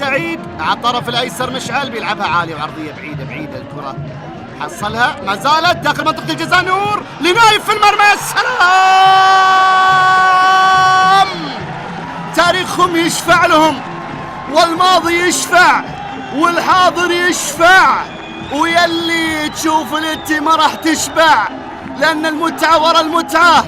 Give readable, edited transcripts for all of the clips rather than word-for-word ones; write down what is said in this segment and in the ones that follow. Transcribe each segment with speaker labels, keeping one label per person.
Speaker 1: سعيد على الطرف الايسر، مشعل بيلعبها عاليه وعرضيه بعيده بعيده، الكره حصلها ما زالت داخل منطقه الجزاء، نور لنايف في المرمى، يا سلام! تاريخهم يشفع لهم، والماضي يشفع، والحاضر يشفع، ويلي تشوف الاتي ما راح تشبع، لأن المتعة ورا المتعة،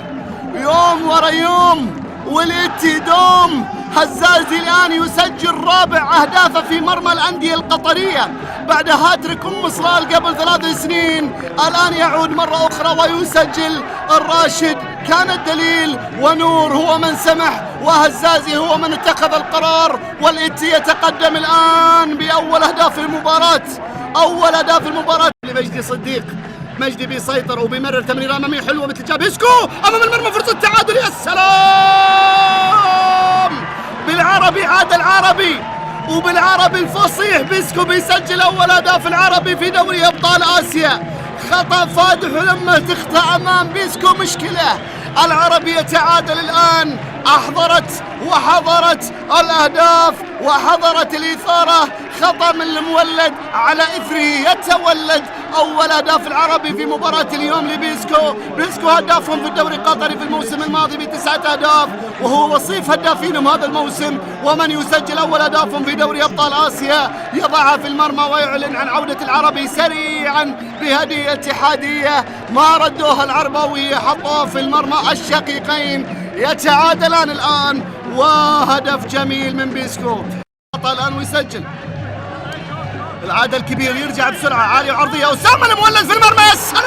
Speaker 1: يوم ورا يوم، والاتي دوم. هزازي الآن يسجل رابع أهدافه في مرمى الأندية القطرية بعد هاتريك أم صلال قبل 3 سنين، الآن يعود مرة أخرى ويسجل. الراشد كان الدليل، ونور هو من سمح، وهزازي هو من اتخذ القرار، والاتي يتقدم الآن بأول أهداف المباراة، أول أهداف المباراة لمجدي صديق. مجدي بيسيطر وبيمرر تمريرة أمامية حلوة مثل جاب بيسكو أمام المرمى، فرصة تعادل، يا سلام! بالعربي عاد العربي، وبالعربي الفصيح بيسكو بيسجل أول أهداف العربي في دوري أبطال آسيا. خطأ فادح، لما تخطأ أمام بيسكو مشكلة. العربي يتعادل الآن، أحضرت وحضرت الأهداف وحضرت الإثارة. خطأ من المولد، على إثره يتولد أول أهداف العربي في مباراة اليوم لبيسكو. بيسكو هدافهم في الدوري القطري في الموسم الماضي ب9 أهداف، وهو وصيف هدافينهم هذا الموسم، ومن يسجل أول أهدافهم في دوري أبطال آسيا يضعها في المرمى ويعلن عن عودة العربي سريعا بهدية اتحادية ما ردوها العربوية، حطوها في المرمى الشقيقين. يتعادلان الآن، وهدف جميل من بيسكو. الآن ويسجل العادل الكبير، يرجع بسرعة عالية وعرضية، أسامة المولد في المرمى، يا سلام!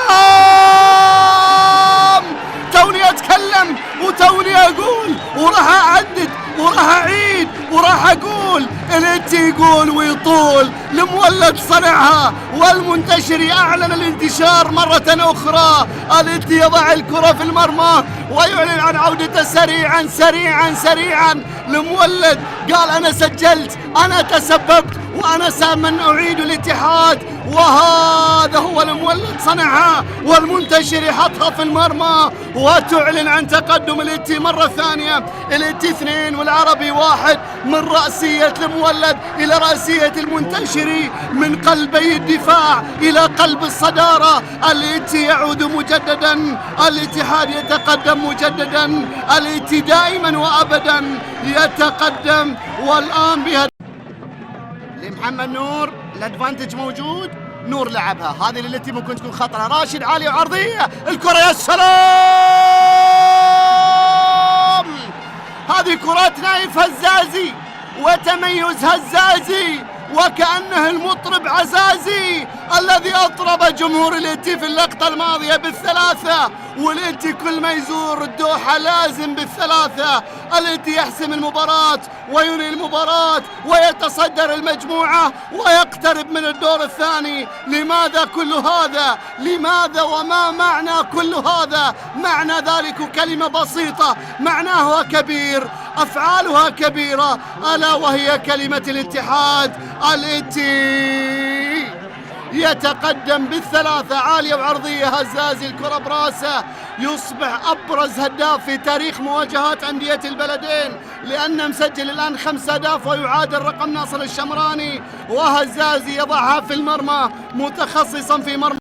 Speaker 1: توني أتكلم وتوني أقول وراح أعدد وراح أعيد وراح أقول، الاتي يقول ويطول، المولد صنعها، والمنتشر أعلن الانتشار مرة أخرى. الاتي يضع الكرة في المرمى ويعلن عن عودته سريعا سريعا سريعا. المولد قال أنا سجلت، أنا تسببت، وأنا سامن أعيد الاتحاد، وهذا هو المولد صنعها، والمنتشر يحطها في المرمى وتعلن عن تقدم الاتي مرة ثانية. الاتي 2 والعربي 1، من رأسية المولد إلى رأسية المنتشر، من قلبي الدفاع إلى قلب الصدارة. الاتي يعود مجددا، الاتحاد يتقدم مجددا، الاتي دائما وأبدا يتقدم. والآن بها لمحمد نور، الادفانتج موجود، نور لعبها، هذه التي ممكن تكون خطرة. راشد عالية وعرضية، الكرة، يا سلام! هذه كرات نايف هزازي وتميز هزازي، وكأنه المطرب عزازي الذي أطرب جمهور الاتي في اللقطة الماضية بال3، والاتي كل ما يزور الدوحة لازم بال3. الاتي يحسم المباراة وينهي المباراة ويتصدر المجموعة ويقترب من الدور الثاني. لماذا كل هذا؟ لماذا وما معنى كل هذا؟ معنى ذلك كلمة بسيطة معناها كبير، أفعالها كبيرة، ألا وهي كلمة الاتحاد. الاتي يتقدم بال3، عالية وعرضية، هزازي الكرة براسه، يصبح أبرز هداف في تاريخ مواجهات أندية البلدين، لأنه مسجل الآن 5 أهداف ويعادل رقم ناصر الشمراني. وهزازي يضعها في المرمى، متخصصا في مرمى